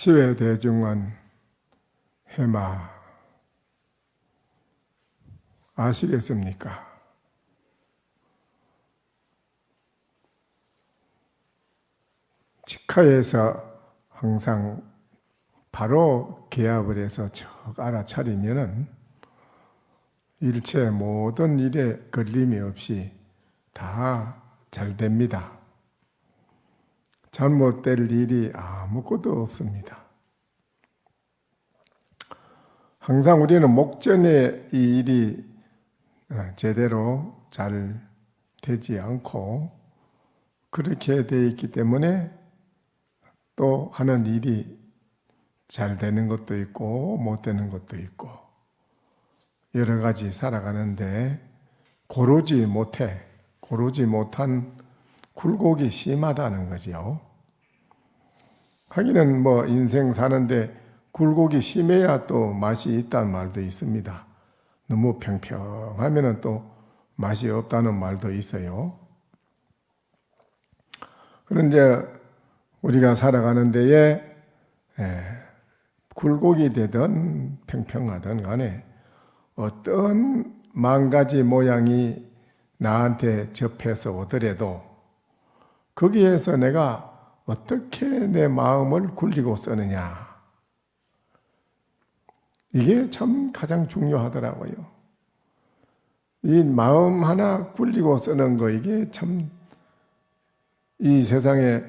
시외대중은 해마 아시겠습니까? 직하에서 항상 바로 개합을 해서 척 알아차리면은 일체 모든 일에 걸림이 없이 다 잘 됩니다. 잘못될 일이 아무것도 없습니다. 항상 우리는 목전에 이 일이 제대로 잘 되지 않고 그렇게 되어 있기 때문에 또 하는 일이 잘 되는 것도 있고 못 되는 것도 있고 여러 가지 살아가는데 고르지 못한 굴곡이 심하다는 거지요. 하기는 인생 사는데 굴곡이 심해야 또 맛이 있다는 말도 있습니다. 너무 평평하면 또 맛이 없다는 말도 있어요. 그런데 우리가 살아가는 데에 굴곡이 되든 평평하든 간에 어떤 망가지 모양이 나한테 접해서 오더라도 거기에서 내가 어떻게 내 마음을 굴리고 쓰느냐, 이게 참 가장 중요하더라고요. 이 마음 하나 굴리고 쓰는 거, 이게 참 이 세상에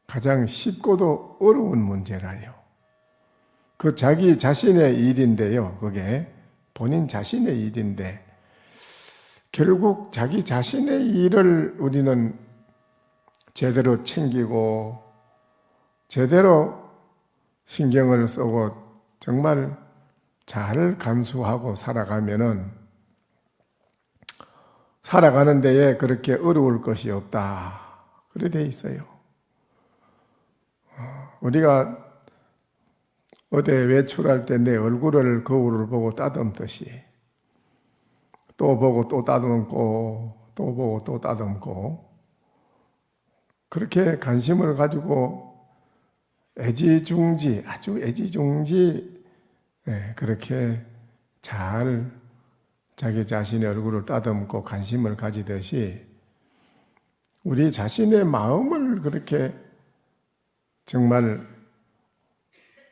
가장 쉽고도 어려운 문제라요. 그 자기 자신의 일인데요. 그게 본인 자신의 일인데 결국 자기 자신의 일을 우리는 제대로 챙기고 제대로 신경을 쓰고 정말 잘 간수하고 살아가면은 살아가는 데에 그렇게 어려울 것이 없다. 그래 돼 있어요. 우리가 어디 외출할 때 내 얼굴을 거울을 보고 따듬듯이 또 보고 또 따듬고 또 보고 또 따듬고 그렇게 관심을 가지고 애지중지, 아주 애지중지 그렇게 잘 자기 자신의 얼굴을 따듬고 관심을 가지듯이 우리 자신의 마음을 그렇게 정말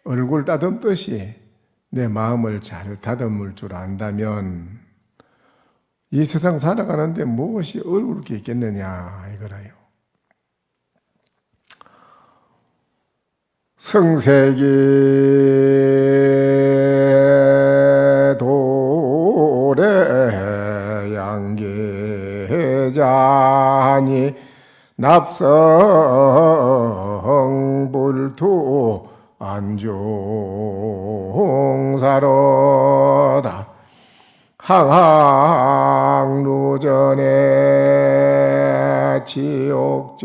얼굴 따듬듯이 내 마음을 잘 다듬을 줄 안다면 이 세상 살아가는데 무엇이 어려울 게 있겠느냐 이거라요. 성세기 도래 양계자니 납성불투 안중사로다 항항루전에 지옥저하니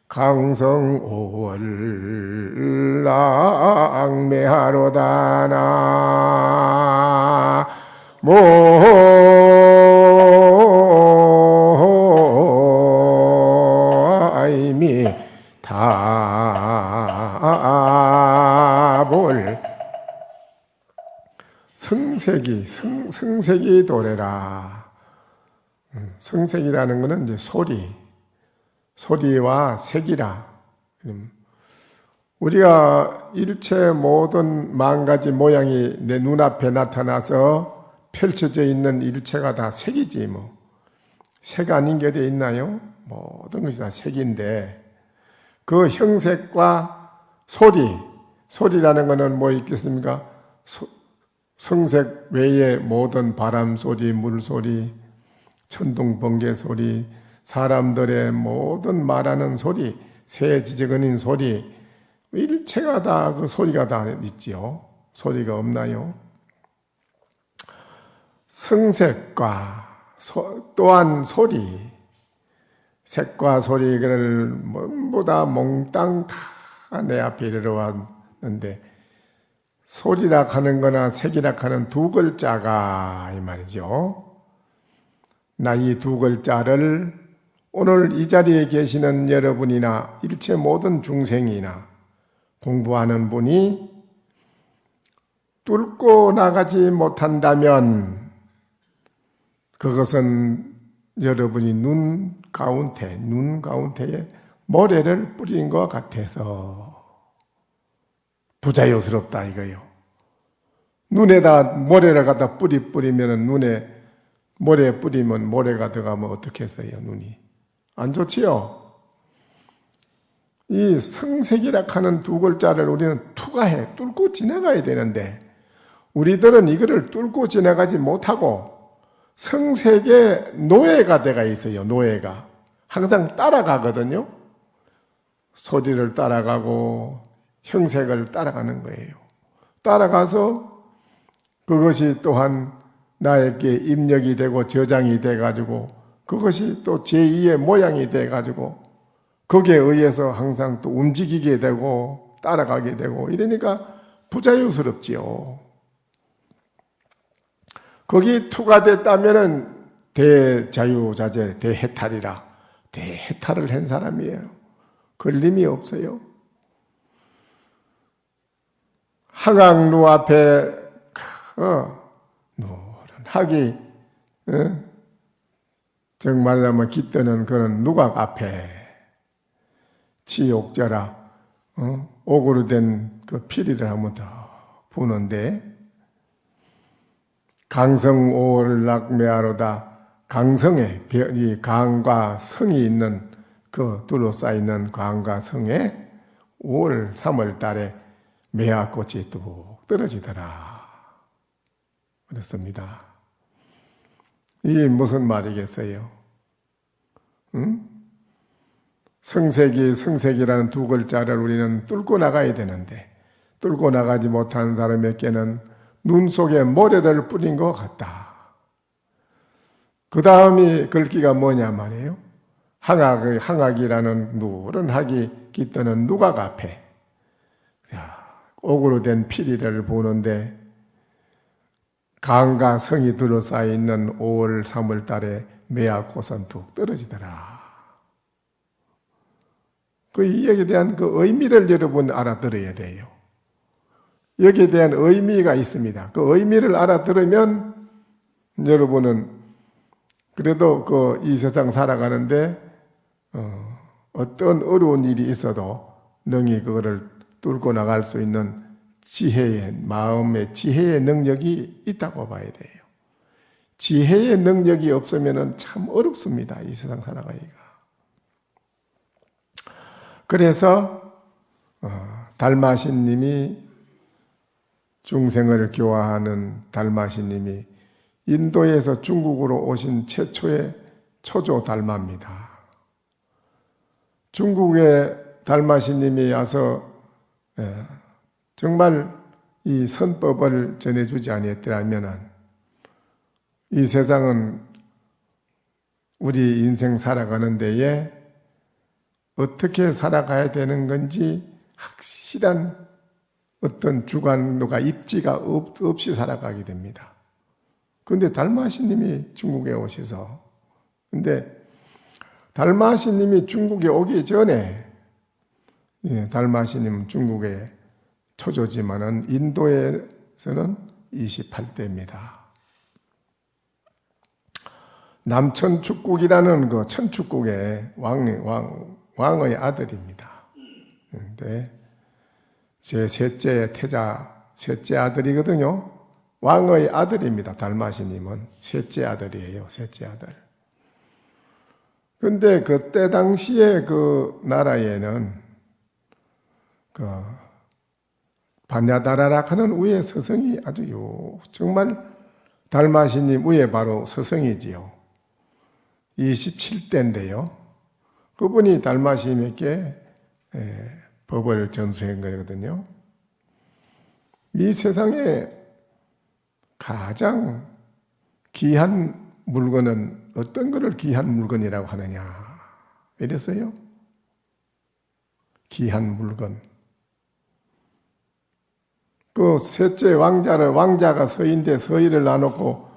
강성오월랑매하로다 나모 아이미 다볼 성색이 도래라. 성색이라는 것은 이제 소리와 색이라. 우리가 일체 모든 만가지 모양이 내 눈앞에 나타나서 펼쳐져 있는 일체가 다 색이지 뭐. 색 아닌 게 어디 있나요? 모든 것이 다 색인데 그 형색과 소리라는 것은 뭐 있겠습니까? 성색 외에 모든 바람 소리, 물 소리, 천둥 번개 소리, 사람들의 모든 말하는 소리, 새 지저거리는 소리, 일체가 다 그 소리가 다 있지요. 소리가 없나요? 성색과 또한 소리, 색과 소리를 전부 다 몽땅 다 내 앞에 이르러 왔는데 소리라 하는 거나 색이라 하는 두 글자가 이 말이죠. 나 이 두 글자를 오늘 이 자리에 계시는 여러분이나 일체 모든 중생이나 공부하는 분이 뚫고 나가지 못한다면 그것은 여러분이 눈 가운데에 모래를 뿌린 것 같아서 부자유스럽다 이거요. 눈에다 모래를 갖다 뿌리면 눈에 모래 뿌리면 모래가 들어가면 어떻게 했어요? 눈이 안 좋지요? 이 성색이라 하는 두 글자를 우리는 투과해 뚫고 지나가야 되는데 우리들은 이거를 뚫고 지나가지 못하고 성색의 노예가 돼가 있어요. 노예가 항상 따라가거든요. 소리를 따라가고 형색을 따라가는 거예요. 따라가서 그것이 또한 나에게 입력이 되고 저장이 돼가지고 그것이 또 제2의 모양이 돼가지고 거기에 의해서 항상 또 움직이게 되고 따라가게 되고 이러니까 부자유스럽지요. 거기 투과됐다면은 대자유자재, 대해탈이라 대해탈을 한 사람이에요. 걸림이 없어요. 항악루 앞에 노란 학이 정말 말하면 깃드는 그런 누각 앞에 치욕자라 옥으로 된 그 피리를 한번 더 부는데 강성오를 낙매하로다. 강성에 이 강과 성이 있는 그 둘러싸이는 강과 성에 5월 3월 달에 매화꽃이 뚝 떨어지더라 그랬습니다. 이게 무슨 말이겠어요? 성색이라는 두 글자를 우리는 뚫고 나가야 되는데 뚫고 나가지 못한 사람에게는 눈 속에 모래를 뿌린 것 같다. 그 다음이 글귀가 뭐냐 말이에요. 항악이라는 누런 학이 깃드는 누각 앞에 옥으로 된 피리를 보는데 강과 성이 둘러싸여 있는 5월 3월 달에 매화꽃은 뚝 떨어지더라. 그 여기에 대한 그 의미를 여러분 알아들어야 돼요. 여기에 대한 의미가 있습니다. 그 의미를 알아들으면 여러분은 그래도 그 이 세상 살아가는데 어떤 어려운 일이 있어도 능히 그거를 뚫고 나갈 수 있는 마음의 지혜의 능력이 있다고 봐야 돼요. 지혜의 능력이 없으면 참 어렵습니다. 이 세상 살아가기가. 그래서 달마신님이 중생을 교화하는 달마신님이 인도에서 중국으로 오신 최초의 초조 달마입니다. 중국의 달마신님이 와서 정말 이 선법을 전해주지 아니했더라면 이 세상은 우리 인생 살아가는 데에 어떻게 살아가야 되는 건지 확실한 어떤 주관과 입지가 없이 살아가게 됩니다. 그런데 달마신님이 중국에 오셔서 근데 달마신님이 중국에 오기 전에 달마신님은 중국의 초조지만은 인도에서는 28대입니다. 남천축국이라는 그 천축국의 왕의 아들입니다. 그런데 제 셋째 아들이거든요. 왕의 아들입니다. 달마신님은 셋째 아들이에요. 셋째 아들. 그런데 그때 당시에 그 나라에는 그 반야다라락 하는 위에 서성이 아주 정말 달마신님 위에 바로 서성이지요. 27대인데요. 그분이 달마신님에게 법을 전수한 거거든요. 이 세상에 가장 귀한 물건은 어떤 것을 귀한 물건이라고 하느냐 이랬어요. 귀한 물건. 그 셋째 왕자가 서인데 서의를 놔놓고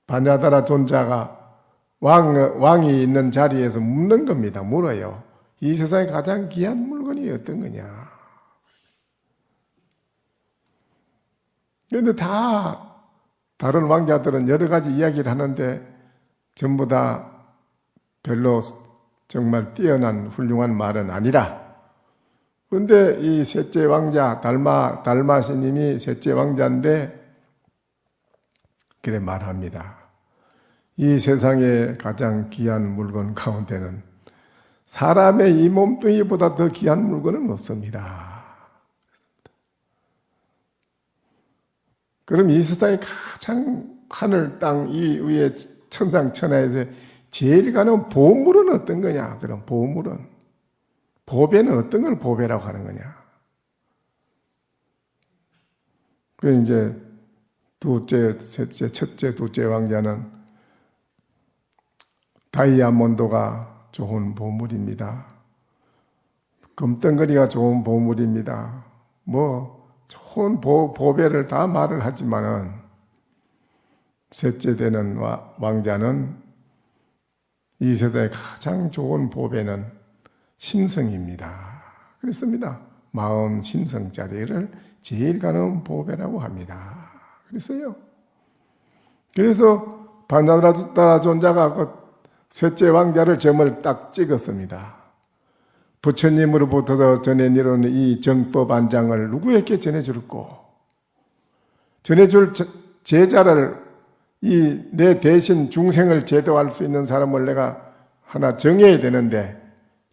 반야다라 존자가 왕이 있는 자리에서 묻는 겁니다. 물어요. 이 세상에 가장 귀한 물건이 어떤 거냐. 그런데 다른 왕자들은 여러 가지 이야기를 하는데 전부 다 별로 정말 뛰어난 훌륭한 말은 아니라, 그런데 이 셋째 왕자 달마시님이 셋째 왕자인데 그래 말합니다. 이 세상에 가장 귀한 물건 가운데는 사람의 이 몸뚱이보다 더 귀한 물건은 없습니다. 그럼 이 세상에 가장 하늘 땅 이 위에 천상천하에서 제일 가는 보물은 어떤 거냐? 그럼 보물은, 보배는 어떤 걸 보배라고 하는 거냐? 그 이제 둘째, 셋째, 첫째, 둘째 왕자는 다이아몬드가 좋은 보물입니다. 금덩어리가 좋은 보물입니다. 뭐 좋은 보배를 다 말을 하지만은 셋째 되는 왕자는 이 세상에 가장 좋은 보배는 심성입니다. 그렇습니다. 마음 심성자리를 제일 가는 보배라고 합니다. 그랬어요. 그래서 반나라라 존자가 그 셋째 왕자를 점을 딱 찍었습니다. 부처님으로부터 전해내려온 이 정법 안장을 누구에게 전해줄고, 전해줄 제자를, 내 대신 중생을 제도할 수 있는 사람을 내가 하나 정해야 되는데,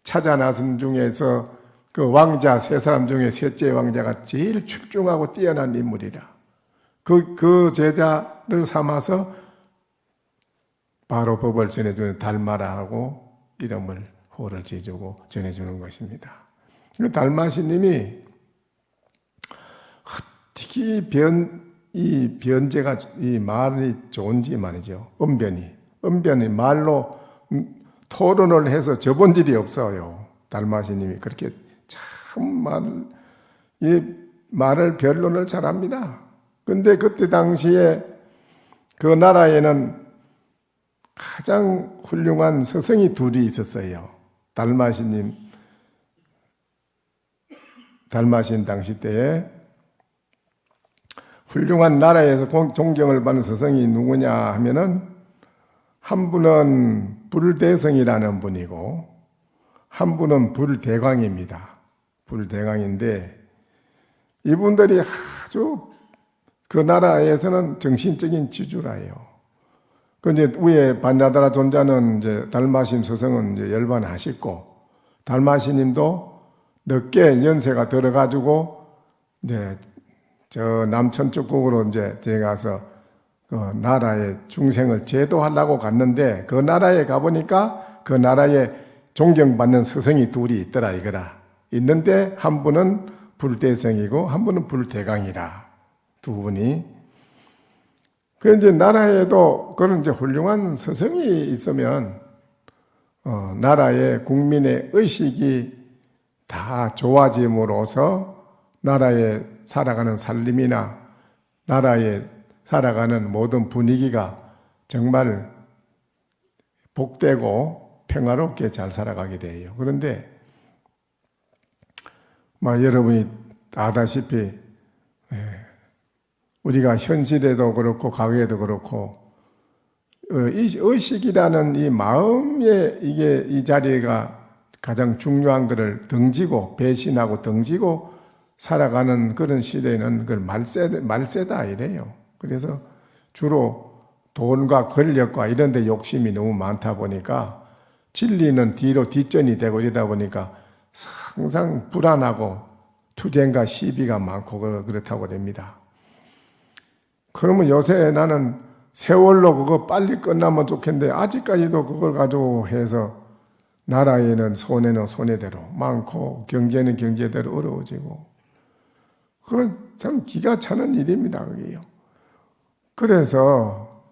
찾아 나선 중에서 그 왕자 세 사람 중에 셋째 왕자가 제일 출중하고 뛰어난 인물이라. 그 제자를 삼아서 바로 법을 전해주는 달마라하고 이름을 호를 지어주고 전해주는 것입니다. 달마시님이 어떻게 이 변제가, 이 말이 좋은지 말이죠. 언변이 말로 토론을 해서 접은 일이 없어요. 달마시님이 그렇게 참 말을 변론을 잘합니다. 근데 그때 당시에 그 나라에는 가장 훌륭한 스승이 둘이 있었어요. 달마신 당시 때에 훌륭한 나라에서 존경을 받는 스승이 누구냐 하면은, 한 분은 불대성이라는 분이고 한 분은 불대광입니다. 불대광인데 이분들이 아주 그 나라에서는 정신적인 지주라요. 그 이제 위에 반야다라 존자는 이제 달마신 스승은 이제 열반하셨고, 달마신님도 늦게 연세가 들어가지고 이제 저 남천 쪽국으로 이제 들어가서 그 나라의 중생을 제도하려고 갔는데, 그 나라에 가보니까 그 나라에 존경받는 스승이 둘이 있더라 이거라. 있는데 한 분은 불대성이고 한 분은 불대강이라. 두 분이. 그 이제 나라에도 그런 이제 훌륭한 스승이 있으면 나라의 국민의 의식이 다 좋아짐으로써 나라에 살아가는 살림이나 나라에 살아가는 모든 분위기가 정말 복되고 평화롭게 잘 살아가게 돼요. 그런데 여러분이 아다시피 우리가 현실에도 그렇고 과거에도 그렇고 이 의식이라는 이 마음의 이 자리가 가장 중요한 것을 등지고 배신하고 등지고 살아가는 그런 시대에는 그걸 말세다 이래요. 그래서 주로 돈과 권력과 이런 데 욕심이 너무 많다 보니까 진리는 뒤로 뒷전이 되고 이러다 보니까 항상 불안하고 투쟁과 시비가 많고 그렇다고 됩니다. 그러면 요새 나는 세월로 그거 빨리 끝나면 좋겠는데 아직까지도 그걸 가지고 해서 나라에는 손해는 손해대로 많고 경제는 경제대로 어려워지고 그건 참 기가 차는 일입니다. 그게요. 그래서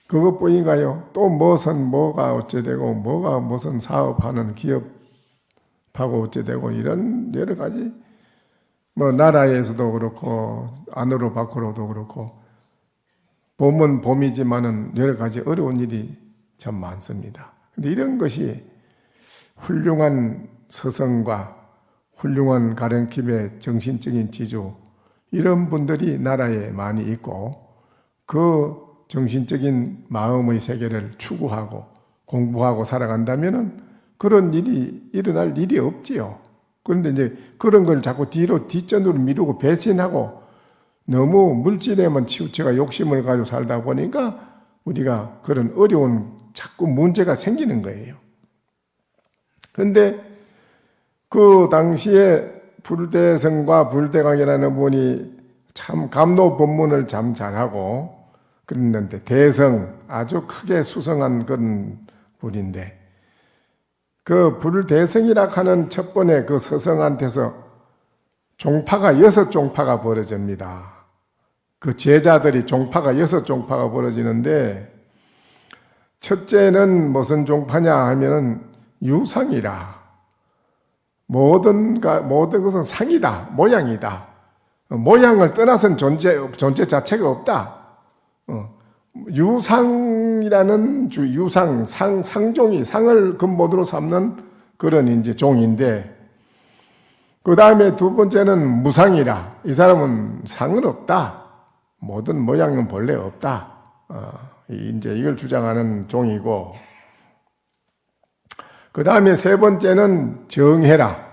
그것뿐인가요? 또 뭐가 어째되고 뭐가 무슨 사업하는 기업하고 어째되고 이런 여러 가지 나라에서도 그렇고 안으로 밖으로도 그렇고 봄은 봄이지만은 여러 가지 어려운 일이 참 많습니다. 근데 이런 것이 훌륭한 서성과 훌륭한 가르침의 정신적인 지주, 이런 분들이 나라에 많이 있고 그 정신적인 마음의 세계를 추구하고 공부하고 살아간다면 그런 일이 일어날 일이 없지요. 그런데 이제 그런 걸 자꾸 뒷전으로 미루고 배신하고 너무 물질에만 치우쳐가 욕심을 가지고 살다 보니까 우리가 그런 어려운 자꾸 문제가 생기는 거예요. 그런데 그 당시에 불대성과 불대강이라는 분이 참 감로법문을 참 잘하고 그랬는데, 대성, 아주 크게 수성한 그런 분인데, 그 불대성이라 하는 첫 번에 그 서성한테서 종파가 6종파가 벌어집니다. 그 제자들이 종파가 6종파가 벌어지는데, 첫째는 무슨 종파냐 하면은 유상이라. 모든 것은 상이다, 모양이다. 모양을 떠나서는 존재 자체가 없다. 유상이라는 상종이 상을 근본으로 삼는 그런 이제 종인데, 그 다음에 두 번째는 무상이라. 이 사람은 상은 없다. 모든 모양은 본래 없다. 이제 이걸 주장하는 종이고, 그 다음에 세 번째는 정해라.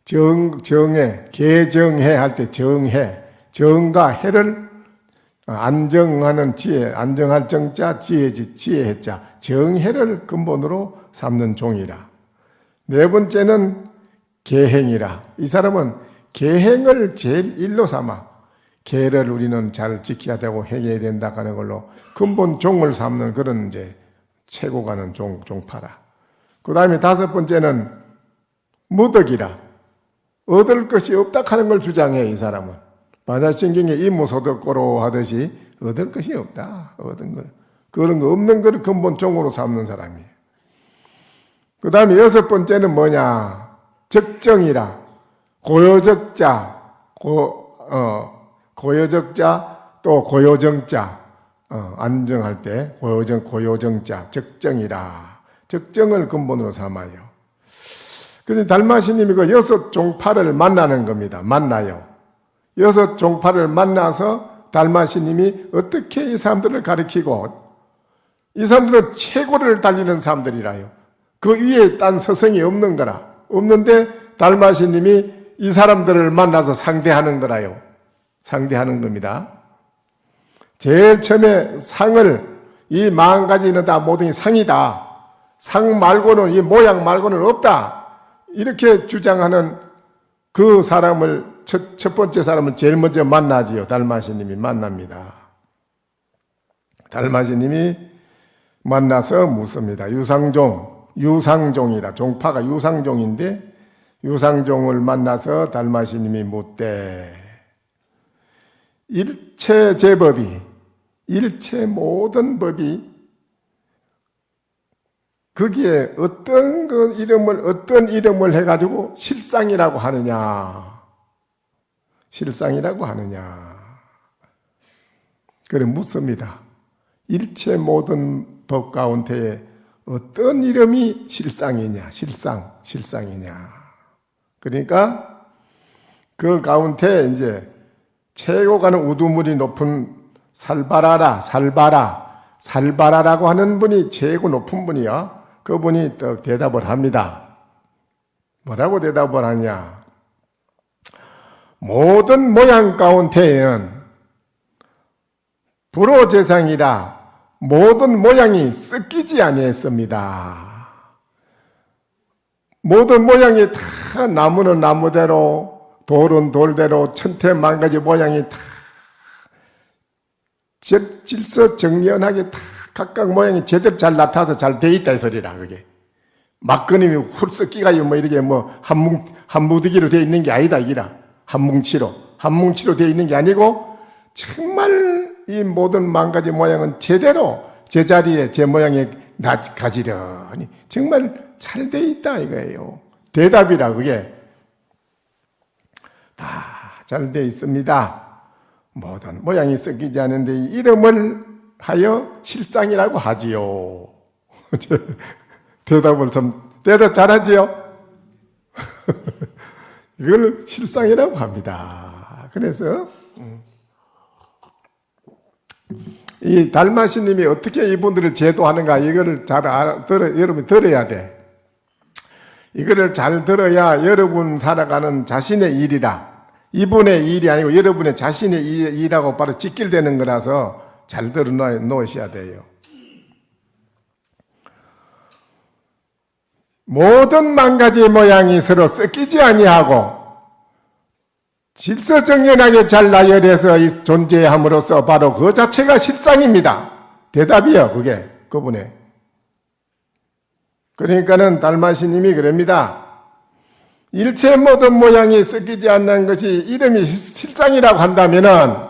정해, 개정해 할 때 정해. 정과 해를 안정하는 지혜, 안정할 정자, 지혜지, 지혜자, 정해를 근본으로 삼는 종이라. 네 번째는 계행이라. 이 사람은 계행을 제일 일로 삼아 계를 우리는 잘 지켜야 되고 해야 된다 하는 걸로 근본 종을 삼는 그런 이제 최고 가는 종파라. 그 다음에 다섯 번째는 무덕이라. 얻을 것이 없다 하는 걸 주장해. 이 사람은 바자신경에 이무소득고로 하듯이 얻을 것이 없다. 얻은 것, 그런 거 없는 것을 근본 종으로 삼는 사람이에요. 그 다음에 여섯 번째는 뭐냐? 적정이라. 고요적자, 고요적자, 또 고요정자, 안정할 때 고요정자, 적정이라. 적정을 근본으로 삼아요. 그래서 달마시님이 그 여섯 종파를 만나는 겁니다. 만나요. 여섯 종파를 만나서 달마시님이 어떻게 이 사람들을 가르치고, 이 사람들은 최고를 달리는 사람들이라요. 그 위에 딴 서성이 없는 거라. 없는데 달마시님이 이 사람들을 만나서 상대하는 거라요. 상대하는 겁니다. 제일 처음에 상을, 이 40가지는 다 모든 상이다. 상 말고는, 이 모양 말고는 없다. 이렇게 주장하는 그 사람을, 첫 번째 사람을 제일 먼저 만나지요. 달마시님이 만납니다. 달마시님이 만나서 묻습니다. 유상종이라. 종파가 유상종인데, 유상종을 만나서 달마시님이 묻되, 일체 제법이, 일체 모든 법이 거기에 어떤 이름을 해가지고 실상이라고 하느냐. 실상이라고 하느냐. 그래 묻습니다. 일체 모든 법 가운데 어떤 이름이 실상이냐. 실상이냐. 그러니까 그 가운데 이제 최고 가는 우두물이 높은 살바라라고 하는 분이 최고 높은 분이야. 그분이 또 대답을 합니다. 뭐라고 대답을 하냐? 모든 모양 가운데에는 불호재상이라 모든 모양이 섞이지 아니했습니다. 모든 모양이 다 나무는 나무대로, 돌은 돌대로, 천태만가지 모양이 다 질서정연하게 다 각각 모양이 제대로 잘 나타나서 잘 돼 있다 이 소리라. 그게 막걸림이 훌썩기가지고 뭐 이렇게 뭐 한무더기로 돼 있는 게 아니다 이기라. 한뭉치로 돼 있는 게 아니고 정말 이 모든 40가지 모양은 제대로 제자리에 제 모양에 가지런히 정말 잘 돼 있다 이거예요. 대답이라. 그게 다 잘 돼 있습니다. 모든 모양이 섞이지 않은데 이름을 하여 실상이라고 하지요. 대답을 좀 대답 잘하지요? 이걸 실상이라고 합니다. 그래서 이 달마시님이 어떻게 이분들을 제도하는가 이거를 잘 여러분이 들어야 돼. 이거를 잘 들어야 여러분 살아가는 자신의 일이라, 이분의 일이 아니고 여러분의 자신의 일이라고 바로 직결되는 거라서 잘 들어 놓으셔야 돼요. 모든 만가지 모양이 서로 섞이지 아니하고 질서정연하게 잘 나열해서 존재함으로써 바로 그 자체가 실상입니다. 대답이요, 그게 그분의. 그러니까는 달마시님이 그럽니다. 일체 모든 모양이 섞이지 않는 것이 이름이 실상이라고 한다면은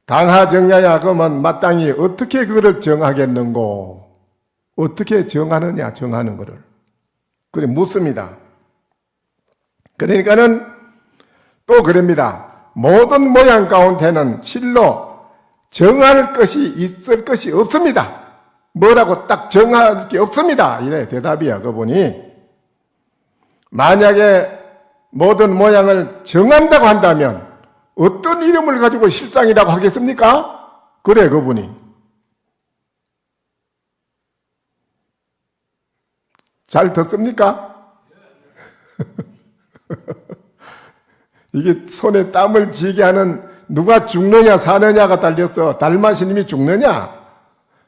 당하정야야 그러면 마땅히 어떻게 그거를 정하겠는고? 어떻게 정하느냐, 정하는 거를. 그래, 묻습니다. 그러니까는 또 그럽니다. 모든 모양 가운데는 실로 정할 것이 있을 것이 없습니다. 뭐라고 딱 정할 게 없습니다. 이래 대답이야, 그분이. 만약에 모든 모양을 정한다고 한다면 어떤 이름을 가지고 실상이라고 하겠습니까? 그래, 그분이. 잘 듣습니까? 이게 손에 땀을 쥐게 하는 누가 죽느냐 사느냐가 달렸어. 달마시님이 죽느냐?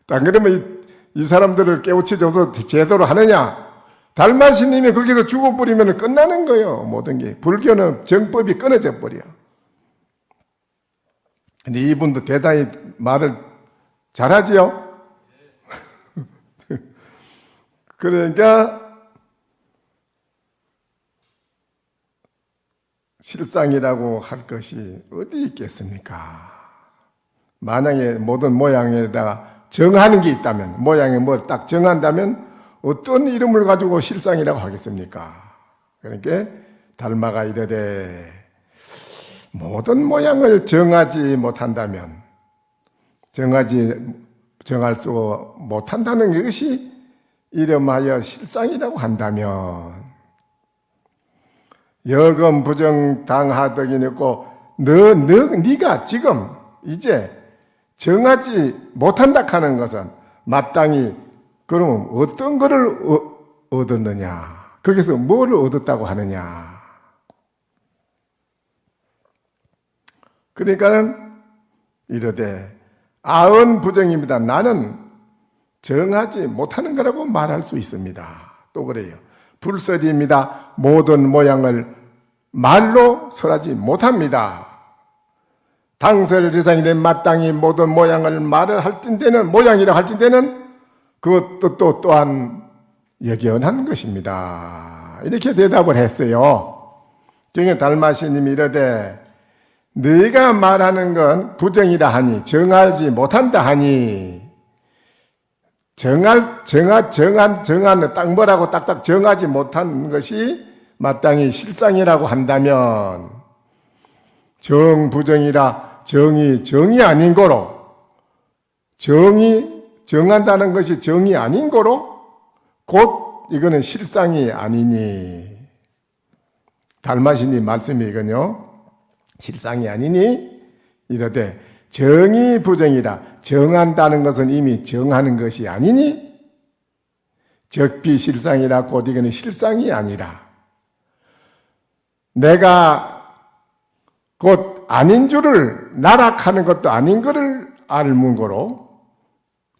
안 그러면 이 사람들을 깨우쳐줘서 제대로 하느냐? 달마시님이 거기서 죽어버리면 끝나는 거예요. 모든 게. 불교는 정법이 끊어져 버려. 근데 이분도 대단히 말을 잘하지요? 그러니까 실상이라고 할 것이 어디 있겠습니까? 만약에 모든 모양에다가 정하는 게 있다면, 모양에 뭘 딱 정한다면 어떤 이름을 가지고 실상이라고 하겠습니까? 그러니까 달마가 이르되 모든 모양을 정하지 못한다면, 정할 수 못한다는 것이 이름하여 실상이라고 한다면, 여금 부정 당하덕이 있고 네가 지금 이제 정하지 못한다 하는 것은 마땅히 그러면 어떤 거를 얻었느냐? 거기서 뭐를 얻었다고 하느냐? 그러니까는 이르되 아언 부정입니다. 나는 정하지 못하는 거라고 말할 수 있습니다. 또 그래요. 불설입니다. 모든 모양을 말로 설하지 못합니다. 당설지상이 된 마땅히 모든 모양을 말을 할진대는 모양이라고 할진대는 그것도 또한 역연한 것입니다. 이렇게 대답을 했어요. 중에 달마시님이 이르되 네가 말하는 건 부정이라 하니 정하지 못한다 하니 정한 딱 뭐라고 딱딱 정하지 못한 것이 마땅히 실상이라고 한다면 정부정이라 정이 아닌 거로 정한다는 것이 정이 아닌 거로 곧 이거는 실상이 아니니 달마시님 말씀이 이거요. 실상이 아니니 이러되 정이 부정이라 정한다는 것은 이미 정하는 것이 아니니 적비실상이라 곧 이거는 실상이 아니라 내가 곧 아닌 줄을 나락하는 것도 아닌 것을 알문 거로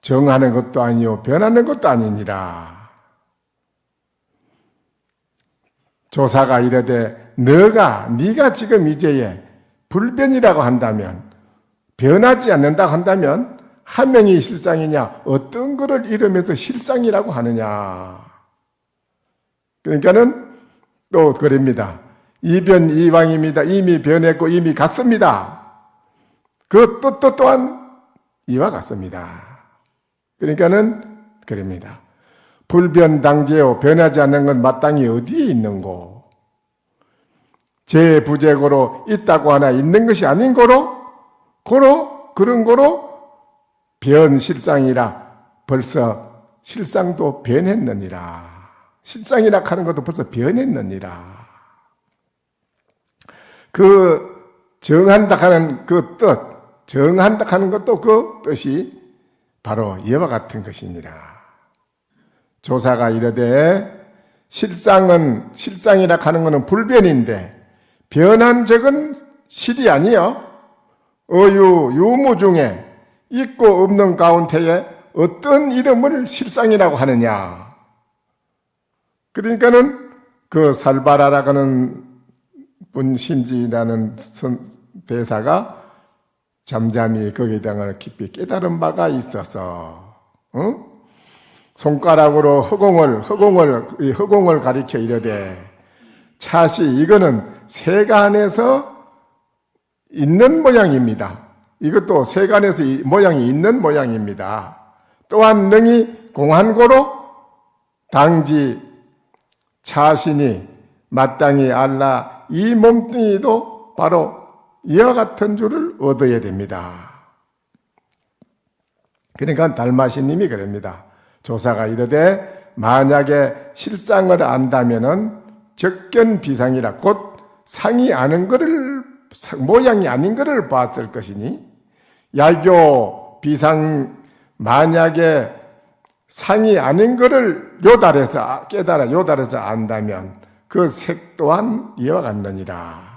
정하는 것도 아니요 변하는 것도 아니니라. 조사가 이르되 네가 지금 이제에 불변이라고 한다면 변하지 않는다고 한다면 한 명이 실상이냐 어떤 것을 이름해서 실상이라고 하느냐. 그러니까는 또 그럽니다. 이변 이왕입니다. 이미 변했고 이미 갔습니다. 그 뜻도 또한 이와 같습니다. 그러니까는 그럽니다. 불변당제요 변하지 않는 건 마땅히 어디에 있는고 제부재고로 있다고 하나 있는 것이 아닌 거로 그런 거로 변실상이라 벌써 실상도 변했느니라. 실상이라 하는 것도 벌써 변했느니라. 그 정한다 하는 그 뜻, 정한다 하는 것도 그 뜻이 바로 이와 같은 것이니라. 조사가 이르되 실상이라 하는 것은 불변인데 변한 적은 실이 아니요 유무 중에 있고 없는 가운데에 어떤 이름을 실상이라고 하느냐. 그러니까는 그 살바라라고 하는 분신지라는 대사가 잠잠히 거기에 대한 깊이 깨달은 바가 있어서 손가락으로 허공을 가리켜 이르되 차시 이거는 세간에서 있는 모양입니다. 이것도 세간에서 모양이 있는 모양입니다. 또한 능히 공한고로 당지 차신이 마땅히 알라 이 몸뚱이도 바로 이와 같은 줄을 얻어야 됩니다. 그러니까 달마시님이 그럽니다. 조사가 이르되 만약에 실상을 안다면은 적견비상이라 곧 상이 아는 것을 모양이 아닌 것을 봤을 것이니 야교 비상 만약에 상이 아닌 것을 요달해서 안다면 그 색 또한 이와 같느니라.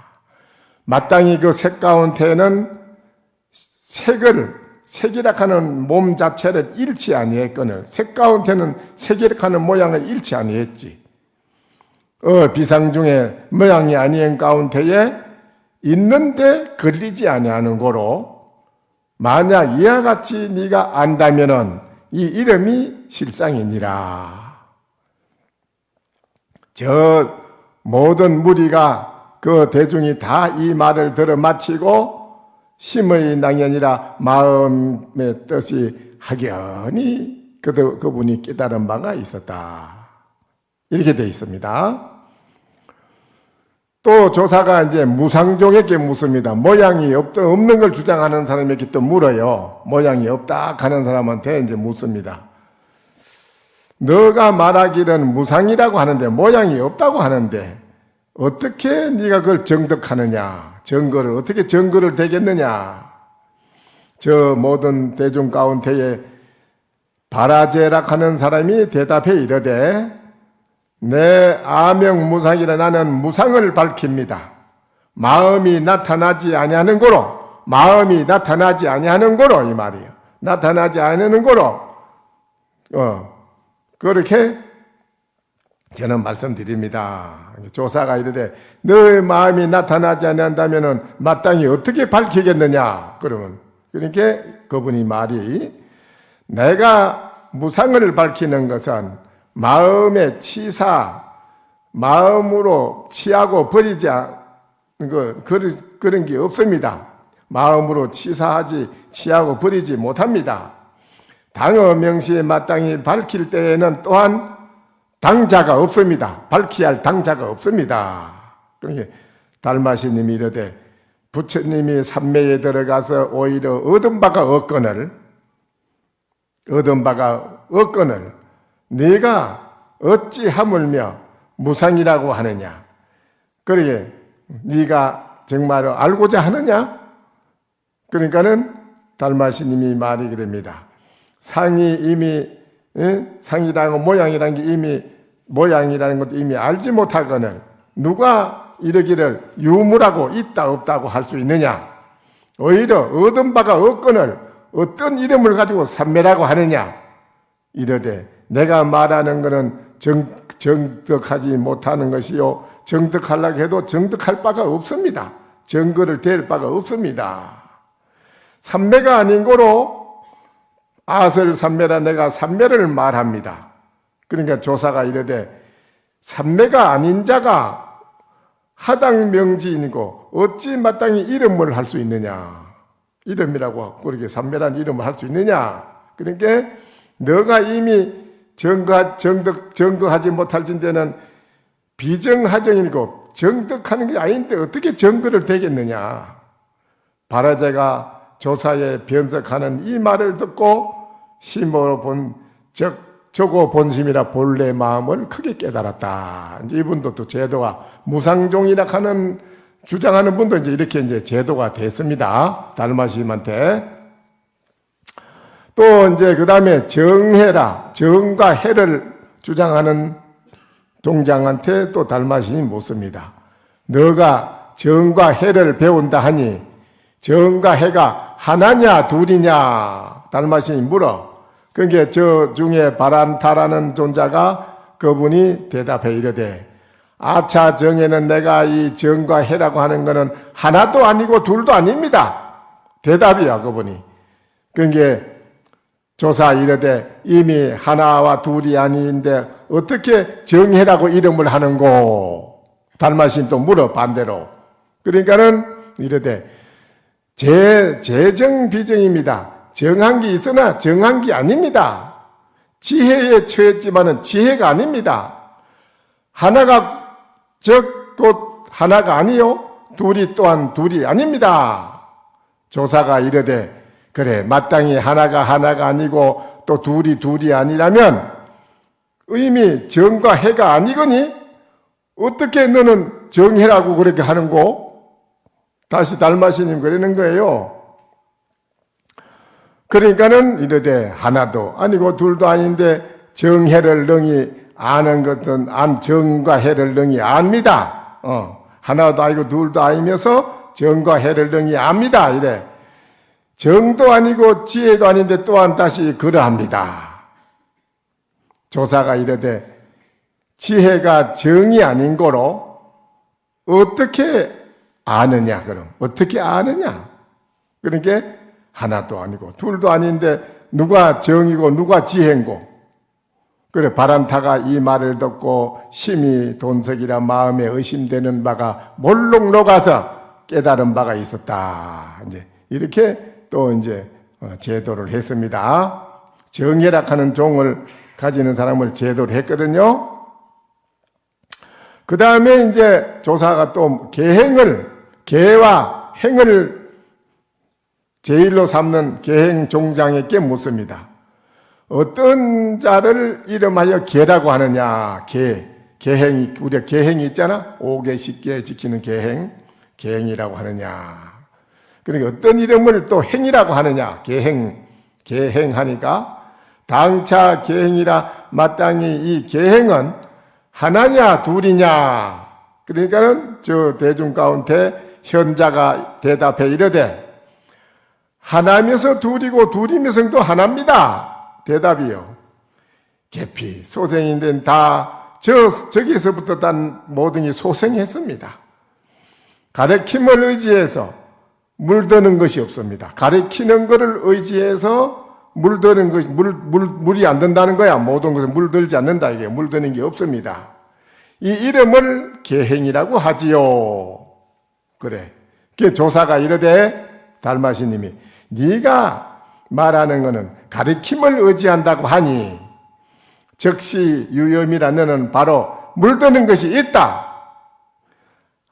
마땅히 그 색 가운데는 색이라 하는 몸 자체를 잃지 아니했거늘 색 가운데는 색이라 하는 모양을 잃지 아니했지. 비상 중에 모양이 아닌 가운데에 있는데 걸리지 아니하는 거로 만약 이와 같이 네가 안다면은 이 이름이 실상이니라. 저 모든 무리가 그 대중이 다 이 말을 들어 마치고 심의 낭연이라 마음의 뜻이 확연히 그분이 깨달은 바가 있었다. 이렇게 되어 있습니다. 또 조사가 이제 무상종에게 묻습니다. 모양이 없는 걸 주장하는 사람에게 또 물어요. 모양이 없다 하는 사람한테 이제 묻습니다. 너가 말하기는 무상이라고 하는데 모양이 없다고 하는데 어떻게 네가 그걸 정득하느냐? 어떻게 증거를 대겠느냐? 저 모든 대중 가운데에 바라제라 하는 사람이 대답해 이르되 내 아명무상이라 나는 무상을 밝힙니다. 마음이 나타나지 아니하는 거로 이 말이에요. 나타나지 않는 거로 그렇게 저는 말씀드립니다. 조사가 이르되 너의 마음이 나타나지 않는다면 마땅히 어떻게 밝히겠느냐? 그러니까 그분이 말이 내가 무상을 밝히는 것은 마음의 마음으로 취하고 버리지 그런 게 없습니다. 마음으로 취하고 버리지 못합니다. 당어 명시에 마땅히 밝힐 때에는 또한 당자가 없습니다. 밝혀야 할 당자가 없습니다. 그러니까 달마시님이 이르되 부처님이 삼매에 들어가서 오히려 얻은 바가 없거늘 네가 어찌 하물며 무상이라고 하느냐? 그러게 네가 정말로 알고자 하느냐? 그러니까는 달마시님이 말이 그럽니다. 상이 이미 상이라고 모양이라는 게 이미 모양이라는 것도 이미 알지 못하거늘 누가 이르기를 유무라고 있다 없다고 할 수 있느냐? 오히려 얻은 바가 없거늘 어떤 이름을 가지고 삼매라고 하느냐? 이르되 내가 말하는 것은 정득하지 못하는 것이요 정득하려고 해도 정득할 바가 없습니다. 증거를 댈 바가 없습니다. 삼매가 아닌 거로 아설 삼매라 내가 삼매를 말합니다. 그러니까 조사가 이르되 삼매가 아닌 자가 하당명지인이고 어찌 마땅히 이름을 할 수 있느냐? 이름이라고 그렇게 삼매란 이름을 할 수 있느냐? 그러니까 너가 이미 정거하지 못할 진대는 비정하정이고 정득하는 게 아닌데 어떻게 정거를 되겠느냐? 바라제가 조사에 변석하는 이 말을 듣고 힘으로 본 즉 저거 본심이라 본래 마음을 크게 깨달았다. 이제 이분도 또 제도가 무상종이라 하는 주장하는 분도 이제 이렇게 이제 제도가 됐습니다. 달마심한테. 또 이제 그 다음에 정해라. 정과 해를 주장하는 동장한테 또 달마심이 묻습니다. 너가 정과 해를 배운다 하니 정과 해가 하나냐 둘이냐? 달마심이 물어. 그게 저 중에 바란타라는 존자가 그분이 대답해 이르되 아차 정에는 내가 이 정과 해라고 하는 것은 하나도 아니고 둘도 아닙니다. 대답이야 그분이. 그게 조사 이르되 이미 하나와 둘이 아닌데 어떻게 정해라고 이름을 하는고? 달마심 또 물어 반대로. 그러니까는 이르되 재정 비정입니다. 정한 게 있으나 정한 게 아닙니다. 지혜에 처했지만은 지혜가 아닙니다. 하나가 곧 하나가 아니요. 둘이 또한 둘이 아닙니다. 조사가 이르되 그래 마땅히 하나가 아니고 또 둘이 아니라면 이미 정과 해가 아니거니 어떻게 너는 정해라고 그렇게 하는고? 다시 달마시님 그러는 거예요. 그러니까는 이르되 하나도 아니고 둘도 아닌데 정해를 능히 아는 것은 정과 해를 능히 압니다. 하나도 아니고 둘도 아니면서 정과 해를 능히 압니다. 이래. 정도 아니고 지혜도 아닌데 또한 다시 그러합니다. 조사가 이르되 지혜가 정이 아닌 거로 어떻게 아느냐 그럼 어떻게 아느냐? 그러니까 하나도 아니고 둘도 아닌데 누가 정이고 누가 지혜인고? 그래 바란타가 이 말을 듣고 심히 돈석이라 마음에 의심되는 바가 몰록 녹아서 깨달은 바가 있었다. 이제 이렇게 또 이제 제도를 했습니다. 정해락하는 종을 가지는 사람을 제도를 했거든요. 그 다음에 이제 조사가 또 계와 행을 제일로 삼는 계행 종장에게 묻습니다. 어떤 자를 이름하여 계라고 하느냐? 계행이 우리가 계행이 있잖아. 5개 10개 지키는 계행이라고 하느냐? 그러니까 어떤 이름을 또 행이라고 하느냐? 계행하니까 당차 계행이라 마땅히 이 계행은 하나냐 둘이냐? 그러니까는 저 대중 가운데 현자가 대답해 이르되 하나면서 둘이고 둘이면서 또 하나입니다. 대답이요. 계피 소생인데 저기서부터 단 모든이 소생했습니다. 가르침을 의지해서 물드는 것이 없습니다. 가르치는 것을 의지해서 물드는 것이 물이 안 든다는 거야. 모든 것을 물들지 않는다. 이게 물드는 게 없습니다. 이 이름을 계행이라고 하지요. 그래. 그 조사가 이르되 달마시님이 네가 말하는 것은 가르침을 의지한다고 하니 즉시 유염이라는 바로 물드는 것이 있다.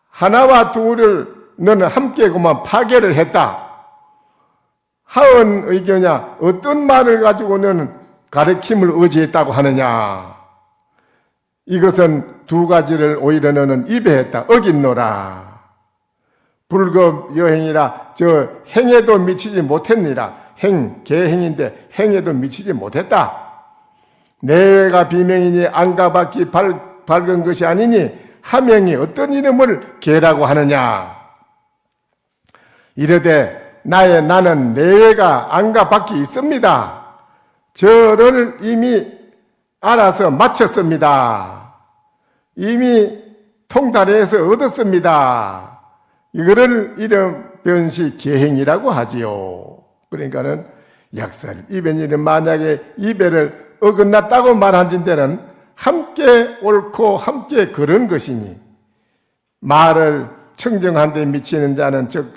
하나와 둘을 너는 함께 그만 파괴를 했다. 하은 의견이냐? 어떤 말을 가지고 너는 가르침을 의지했다고 하느냐? 이것은 두 가지를 오히려 너는 입에했다. 어긴노라. 불급 여행이라 저 행에도 미치지 못했니라. 계행인데 행에도 미치지 못했다. 내외가 비명이니 안과 밖이 밝은 것이 아니니 하명이 어떤 이름을 계라고 하느냐? 이르되 나는 내외가 안과 밖이 있습니다. 저를 이미 알아서 마쳤습니다. 이미 통달해서 얻었습니다. 이거를 이름 변시 계행이라고 하지요. 그러니까는 약설 이변이는 만약에 이별을 어긋났다고 말한 데는 함께 옳고 함께 그런 것이니 말을 청정한 데 미치는 자는 즉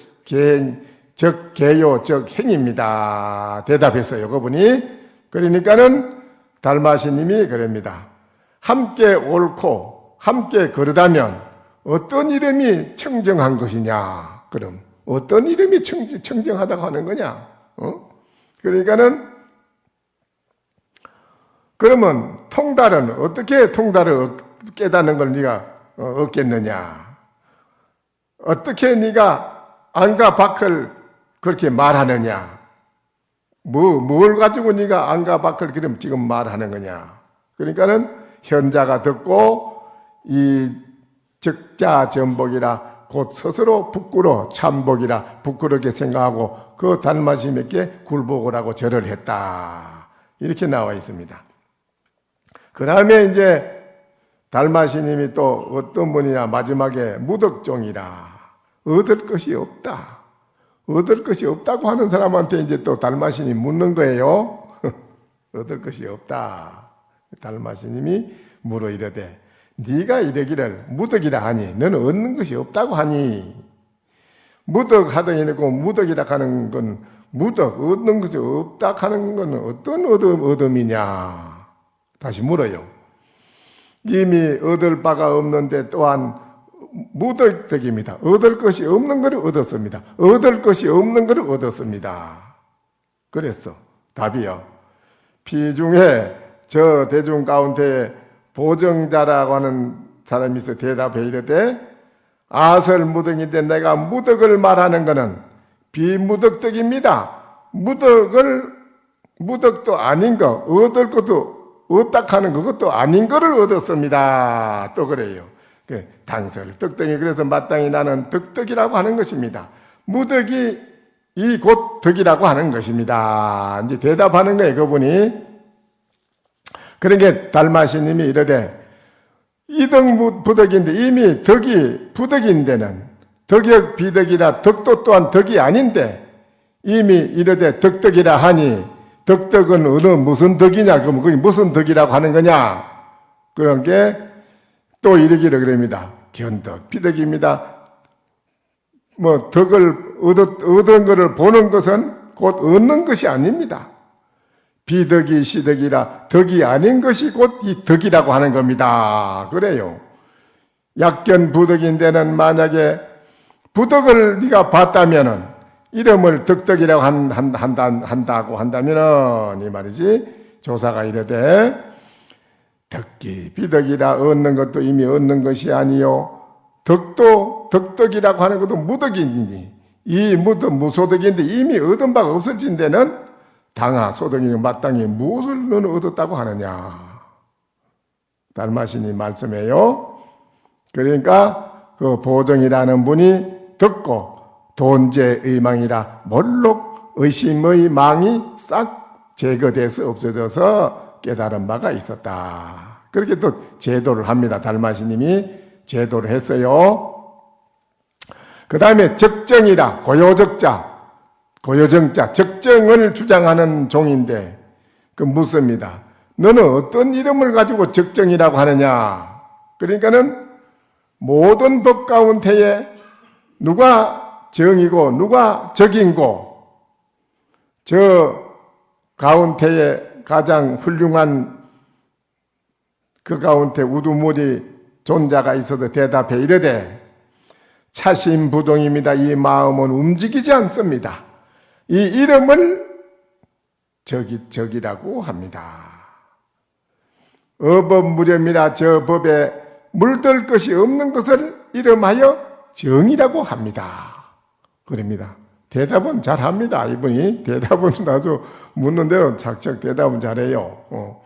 계요 즉 행입니다. 대답했어요. 그분이. 그러니까는 달마시님이 그럽니다. 함께 옳고 함께 그러다면 어떤 이름이 청정한 것이냐? 그럼 어떤 이름이 청정하다고 하는 거냐? 그러니까는 그러면 통달은 어떻게 통달을 깨닫는 걸 네가 얻겠느냐? 어떻게 네가 안과 밖을 그렇게 말하느냐? 뭘 가지고 네가 안과 밖을 그럼 지금 말하는 거냐? 그러니까는 현자가 듣고 이 적자 전복이라 곧 스스로 부끄러 참복이라 부끄럽게 생각하고 그 달마심에게 굴복을 하고 절을 했다. 이렇게 나와 있습니다. 그 다음에 이제 달마시님이 또 어떤 분이냐, 마지막에 무덕종이라 얻을 것이 없다. 얻을 것이 없다고 하는 사람한테 이제 또 달마시님이 묻는 거예요. 얻을 것이 없다. 달마시님이 물어 이르되 네가 이러기를 무덕이라 하니 너는 얻는 것이 없다고 하니, 무덕 하더니 무덕이라 하는 건 무덕 얻는 것이 없다 하는 건 어떤 얻음이냐 다시 물어요. 이미 얻을 바가 없는데 또한 무덕덕입니다. 얻을 것이 없는 것을 얻었습니다. 얻을 것이 없는 것을 얻었습니다. 그랬어. 답이요. 피중에 저 대중 가운데 보정자라고 하는 사람이 있어 대답해 이르되 아설 무덕인데 내가 무덕을 말하는 것은 비무덕덕입니다. 무덕도 아닌 거, 얻을 것도 없다 하는 그것도 아닌 거를 얻었습니다. 또 그래요. 당설, 덕덕이 그래서 마땅히 나는 덕덕이라고 하는 것입니다. 무덕이 이 곧 덕이라고 하는 것입니다. 이제 대답하는 거예요, 그분이. 그러니까 달마시님이 이르되 이덕 부덕인데 이미 덕이 부덕인데는 덕역 비덕이라 덕도 또한 덕이 아닌데 이미 이르되 덕덕이라 하니 덕덕은 어느 무슨 덕이냐? 그럼 그게 무슨 덕이라고 하는 거냐? 그런 게 또 이르기를 그럽니다. 견덕, 비덕입니다. 뭐 덕을 얻은 것을 보는 것은 곧 얻는 것이 아닙니다. 비덕이 시덕이라 덕이 아닌 것이 곧 이 덕이라고 하는 겁니다. 그래요. 약견 부덕인데는 만약에 부덕을 네가 봤다면은 이름을 덕덕이라고 한다고 한다면은 이 말이지. 조사가 이르되 덕기 비덕이라 얻는 것도 이미 얻는 것이 아니요 덕도 덕덕이라고 하는 것도 무덕이니 이 무소덕인데 이미 얻은 바가 없어진 데는 당하 소덕이 마땅히 무엇을 너는 얻었다고 하느냐. 달마신이 말씀해요. 그러니까 그 보정이라는 분이 듣고 돈제 의망이라 몰록 의심의 망이 싹 제거돼서 없어져서 깨달은 바가 있었다. 그렇게 또 제도를 합니다. 달마시님이 제도를 했어요. 그 다음에 적정이라 고요정자 적정을 주장하는 종인데 그 묻습니다. 너는 어떤 이름을 가지고 적정이라고 하느냐? 그러니까는 모든 법 가운데에 누가 정이고 누가 적인고 저 가운데에 가장 훌륭한 그 가운데 우두머리 존자가 있어서 대답해 이르되 차심부동입니다. 이 마음은 움직이지 않습니다. 이 이름을 적이라고 합니다. 어법무렴이라 저 법에 물들 것이 없는 것을 이름하여 정이라고 합니다. 그럽니다. 대답은 잘합니다. 이분이 대답은 아주 묻는 대로 착착 대답은 잘해요.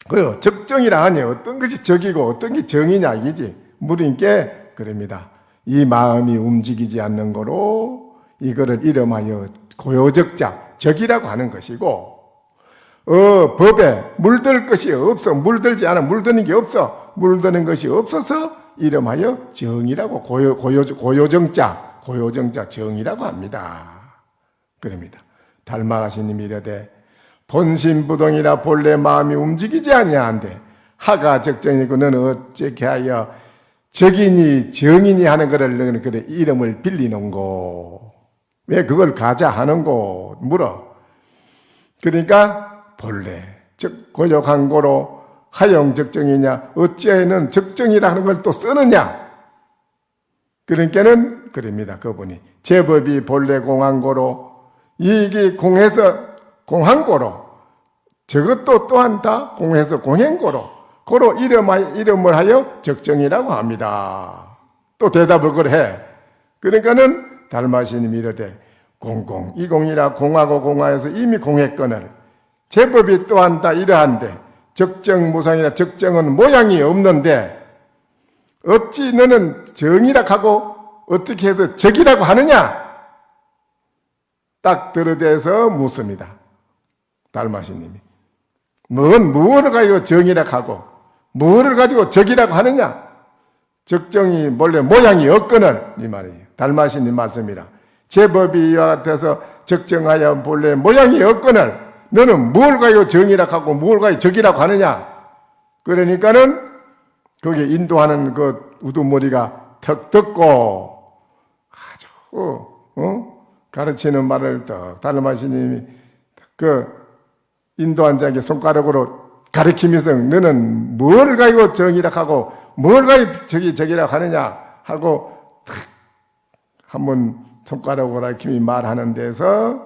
그래요. 적정이라 하니 어떤 것이 적이고 어떤 게 정이냐 이기지. 물인께 그럽니다. 이 마음이 움직이지 않는 거로 이거를 이름하여 고요적자 적이라고 하는 것이고 법에 물들 것이 없어. 물들지 않아. 물드는 게 없어. 물드는 것이 없어서 이름하여 정이라고 고요정자 정이라고 합니다. 그럽니다. 달마가시님이 이르되 본심부동이라 본래 마음이 움직이지 아니하는데 하가 적정이고 너는 어찌게 하여 적이니 정이니 하는 것을 그래 이름을 빌리는고 왜 그걸 가자 하는고 물어. 그러니까 본래 즉 고욕한 고로 하용 적정이냐 어찌에는 적정이라는 걸 또 쓰느냐. 그러니까는 그럽니다. 그분이 제법이 본래 공한고로 이게 공해서 공한고로 저것도 또한 다 공해서 공행고로 고로 이름을 하여 적정이라고 합니다. 또 대답을 그래. 그러니까는 달마시님이 이르되 공공 이공이라 공하고 공하여서 이미 공했거늘 제법이 또한 다 이러한데 적정무상이라 적정은 모양이 없는데 어찌 너는 정이라 하고 어떻게 해서 적이라고 하느냐? 딱 들어대서 묻습니다. 달마시님이 무엇을 가지고 정이라고 하고 무엇을 가지고 적이라고 하느냐? 적정이 원래 모양이 없거늘 이 말이에요. 달마시님 말씀이라 제법이 이와 같아서 적정하여 본래 모양이 없거늘 너는 뭘 가지고 정이라고 하고 뭘 가지고 적이라고 하느냐? 그러니까는 거기에 인도하는 그 우두머리가 턱 듣고 아주 가르치는 말을 또 달마시님이 그 인도한 자에게 손가락으로 가르치면서 너는 뭘 가지고 정이라고 하고 뭘 가지고 적이라고 하느냐 하고 탁 한번 손가락으로 가르치며 말하는 데서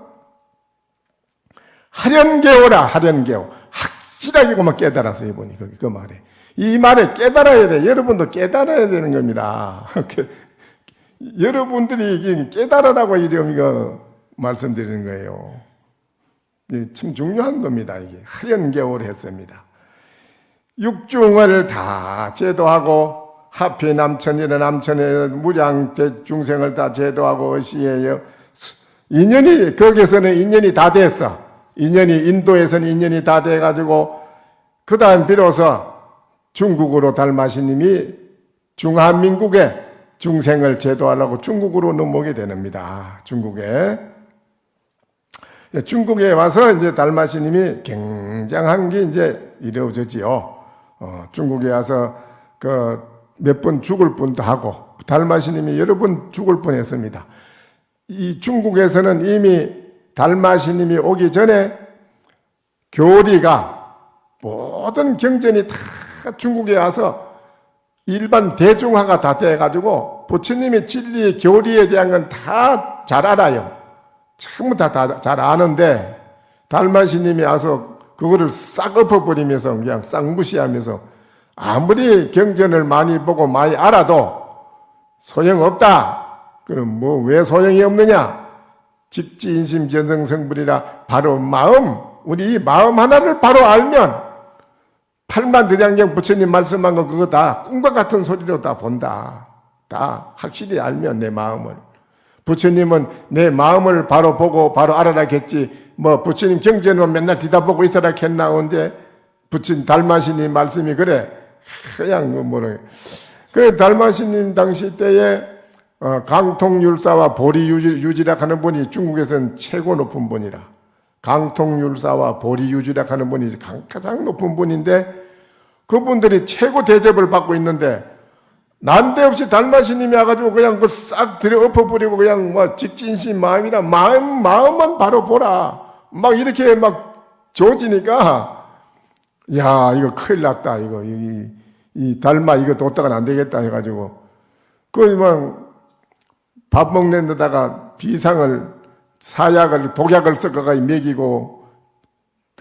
하련개오라 하련개오 확실하게만 깨달아서 이분이 그 말에 이 말에 깨달아야 돼. 여러분도 깨달아야 되는 겁니다. 여러분들이 깨달으라고 지금 이거 말씀드리는 거예요. 참 중요한 겁니다. 이게 하련개오를 했습니다. 육중을 다 제도하고 하피 남천이나 남천의 무량 중생을 다 제도하고 어시에요. 인연이 거기에서는 인연이 다 됐어. 인도에서는 인연이 다 돼가지고 그 다음 비로소 중국으로 달마시님이 중한민국에 중생을 제도하려고 중국으로 넘어오게 됩니다. 중국에 와서 이제 달마시님이 굉장한 게 이제 이루어졌지요. 중국에 와서 그 몇 번 죽을 뻔도 하고 달마시님이 여러 번 죽을 뻔했습니다. 이 중국에서는 이미 달마시님이 오기 전에 교리가 모든 경전이 다 중국에 와서 일반 대중화가 다 돼가지고 부처님의 진리 교리에 대한 건 다 잘 알아요. 전부 다 잘 아는데 달마시님이 와서 그거를 싹 엎어버리면서 그냥 싹 무시하면서 아무리 경전을 많이 보고 많이 알아도 소용없다. 그럼 뭐 왜 소용이 없느냐? 집지인심 견성성불이라 바로 우리 이 마음 하나를 바로 알면 팔만대장경 부처님 말씀한 거 그거 다 꿈과 같은 소리로 다 본다. 다 확실히 알면 내 마음을. 부처님은 내 마음을 바로 보고 바로 알아라겠지. 뭐 부처님 경전은 맨날 뒤다보고 있어라 했나 언제 부처님 달마시님 말씀이 그래. 그냥 그 달마시님 당시 때에 강통율사와 보리유지라 하는 분이 중국에서는 최고 높은 분이라. 강통율사와 보리유지라 하는 분이 가장 높은 분인데 그분들이 최고 대접을 받고 있는데 난데없이 달마시님이 와가지고 그냥 그걸 싹 들여 엎어버리고 그냥 뭐 직진심 마음이라 마음만 바로 보라. 막 이렇게 막 조지니까 야 이거 큰일 났다. 이 달마 이거 뒀다가는 안 되겠다 해가지고 밥 먹는 데다가 독약을 섞어가 먹이고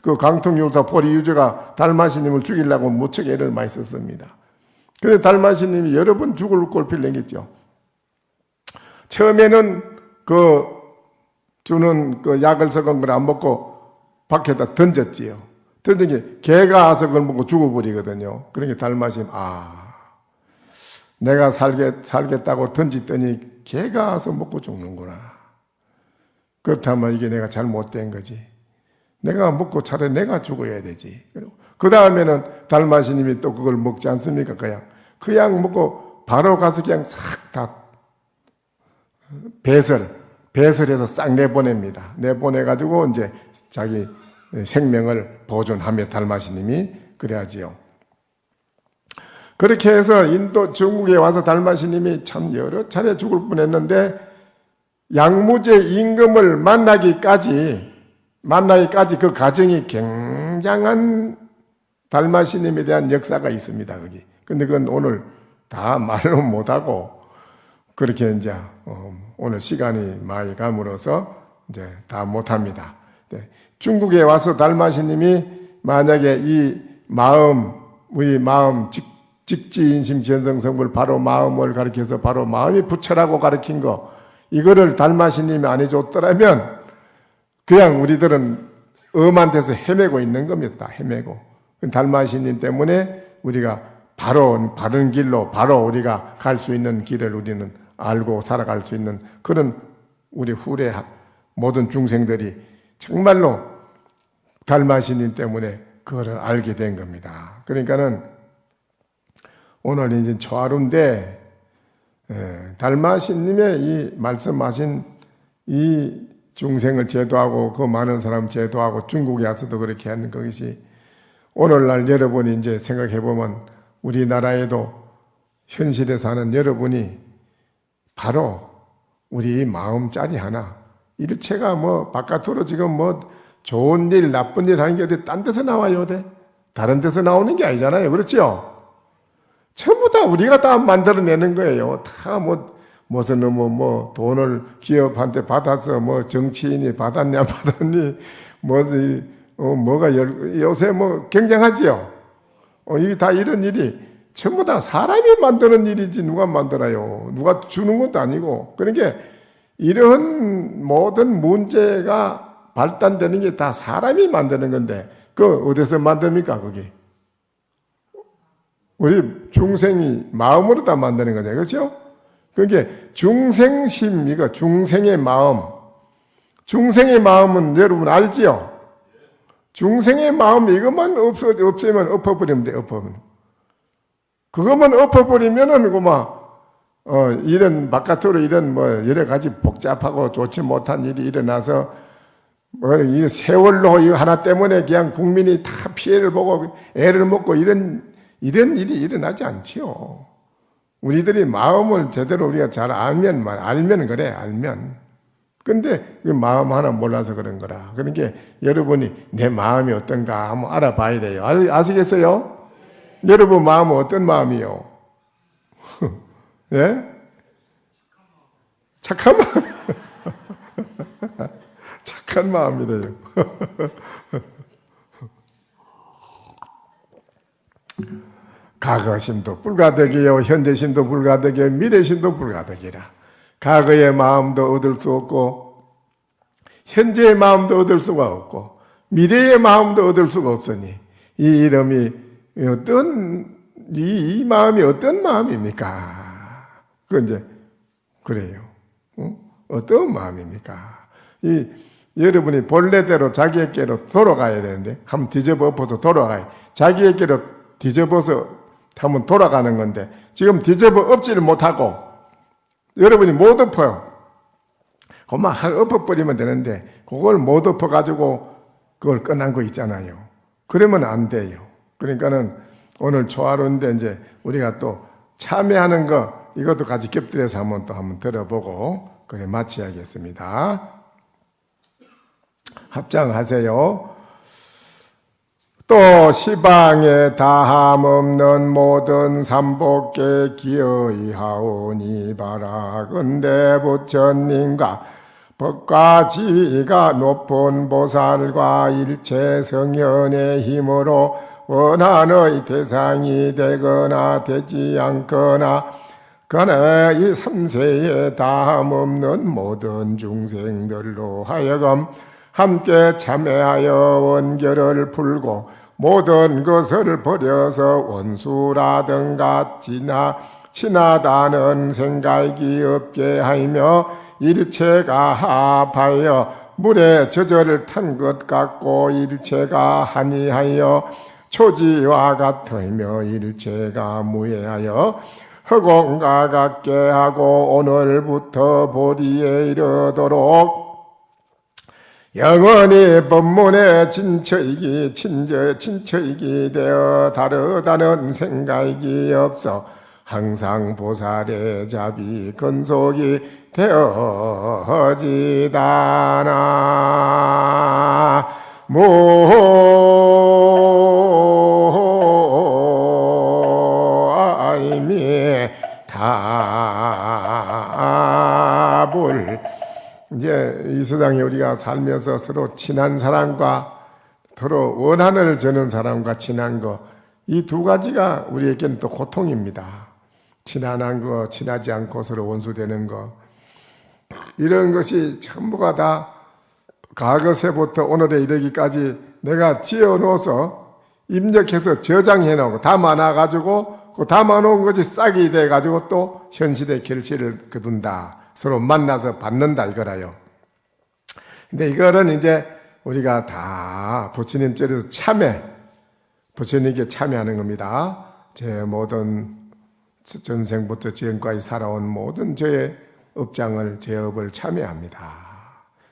그 강통율사 보리유저가 달마시님을 죽이려고 무척 애를 많이 썼습니다. 그래서 달마시님이 여러 번 죽을 꼴피를 내겠죠. 처음에는 주는 그 약을 섞은 걸 안 먹고 밖에다 던졌지요. 던진 게 개가 와서 그걸 먹고 죽어버리거든요. 그러니까 달마시님 내가 살겠다고 던졌더니 개가 와서 먹고 죽는구나. 그렇다면 이게 내가 잘못된 거지. 내가 먹고 차라리 내가 죽어야 되지. 그 다음에는 달마시님이 또 그걸 먹지 않습니까? 그 약 먹고 바로 가서 그냥 싹 다 배설해서 싹 내보냅니다. 내보내가지고 이제 자기 생명을 보존하며 달마시님이 그래야지요. 그렇게 해서 중국에 와서 달마시님이 참 여러 차례 죽을 뻔했는데 양무제 임금을 만나기까지 그 과정이 굉장한 달마시님에 대한 역사가 있습니다. 거기. 근데 그건 오늘 다 말로 못하고 그렇게 이제 오늘 시간이 많이 감으로써 이제 다 못합니다. 네. 중국에 와서 달마시님이 만약에 이 마음, 우리 마음, 직지인심 견성성불 바로 마음을 가리켜서 바로 마음이 부처라고 가르친 거, 이거를 달마신님이 안 해줬더라면 그냥 우리들은 엄한 데서 헤매고 있는 겁니다. 헤매고. 달마신님 때문에 우리가 바른 길로 바로 우리가 갈 수 있는 길을 우리는 알고 살아갈 수 있는 그런 우리 후래 모든 중생들이 정말로 달마신님 때문에 그거를 알게 된 겁니다. 그러니까는 오늘 이제 초하루인데 달마신님의 이 말씀하신 이 중생을 제도하고 그 많은 사람 제도하고 중국에 와서도 그렇게 하는 것이 오늘날 여러분이 이제 생각해 보면 우리나라에도 현실에 사는 여러분이 바로 우리 마음짜리 하나, 일체가 뭐 바깥으로 지금 뭐 좋은 일 나쁜 일 하는 게 어디 딴 데서 나와요? 어디? 다른 데서 나오는 게 아니잖아요. 그렇죠? 전부 다 우리가 다 만들어내는 거예요. 다 무슨 뭐 돈을 기업한테 받아서 뭐 정치인이 받았냐 받았니 뭐가 요새 뭐 경쟁하지요. 이게 다 이런 일이 전부 다 사람이 만드는 일이지 누가 만들어요. 누가 주는 것도 아니고. 그러니까 이런 모든 문제가 발단되는 게 다 사람이 만드는 건데 그 어디서 만듭니까 그게? 우리 중생이 마음으로 다 만드는 거죠. 그렇죠? 그러니까 중생심, 이거 중생의 마음. 중생의 마음은 여러분 알지요? 중생의 마음 이것만 없으면 엎어버리면 돼. 그것만 엎어버리면은 이런 바깥으로 이런 뭐 여러 가지 복잡하고 좋지 못한 일이 일어나서 이 세월로 이거 하나 때문에 그냥 국민이 다 피해를 보고 애를 먹고 이런 일이 일어나지 않지요. 우리들이 마음을 제대로 우리가 잘 알면 그래, 알면. 근데 그 마음 하나 몰라서 그런 거라. 그러니까 여러분이 내 마음이 어떤가 한번 알아봐야 돼요. 아시겠어요? 여러분 마음은 어떤 마음이요? 예? 착한 마음. 착한 마음이래요. 과거심도 불가득이요, 현재심도 불가득이요, 미래심도 불가득이라. 과거의 마음도 얻을 수 없고, 현재의 마음도 얻을 수가 없고, 미래의 마음도 얻을 수가 없으니, 이 이름이 이 마음이 어떤 마음입니까? 그래요. 어떤 마음입니까? 여러분이 본래대로 자기에게로 돌아가야 되는데, 한번 뒤집어 엎어서 돌아가요. 자기에게로 뒤집어서 한번 돌아가는 건데, 지금 뒤집어 엎지를 못하고, 여러분이 못 엎어요. 그만 엎어버리면 되는데, 그걸 못 엎어가지고, 그걸 끝난 거 있잖아요. 그러면 안 돼요. 그러니까는 오늘 초하루인데, 이제 우리가 또 참여하는 거, 이것도 같이 겹들여서 한번 들어보고, 그래, 마쳐야겠습니다. 합장하세요. 또 시방에 다함 없는 모든 삼복계 기어이하오니 바라건대 부처님과 법과 지위가 높은 보살과 일체 성현의 힘으로 원한의 대상이 되거나 되지 않거나 그네 이 삼세에 다함 없는 모든 중생들로 하여금 함께 참회하여 원결을 풀고 모든 것을 버려서 원수라든가 친하다는 생각이 없게 하며 일체가 합하여 물에 젖을 탄 것 같고 일체가 한이하여 초지와 같으며 일체가 무해하여 허공과 같게 하고 오늘부터 보리에 이르도록 영원히 법문에 친처이기 되어 다르다는 생각이 없어 항상 보살의 자비 근속이 되어지다나 모아이미 답을 이제 이 세상에 우리가 살면서 서로 친한 사람과 서로 원한을 저는 사람과 친한 거, 이 두 가지가 우리에게는 또 고통입니다. 친한 거, 친하지 않고 서로 원수되는 거, 이런 것이 전부가 다 과거세부터 오늘에 이르기까지 내가 지어놓아서 입력해서 저장해 놓고 담아놔가지고 그 담아놓은 것이 싹이 돼가지고 또 현실의 결실을 거둔다. 서로 만나서 받는다 이거라요. 근데 이거는 이제 우리가 다 부처님 절에서 부처님께 참여하는 겁니다. 제 모든 전생부터 지금까지 살아온 모든 저의 업장을, 제 업을 참여합니다.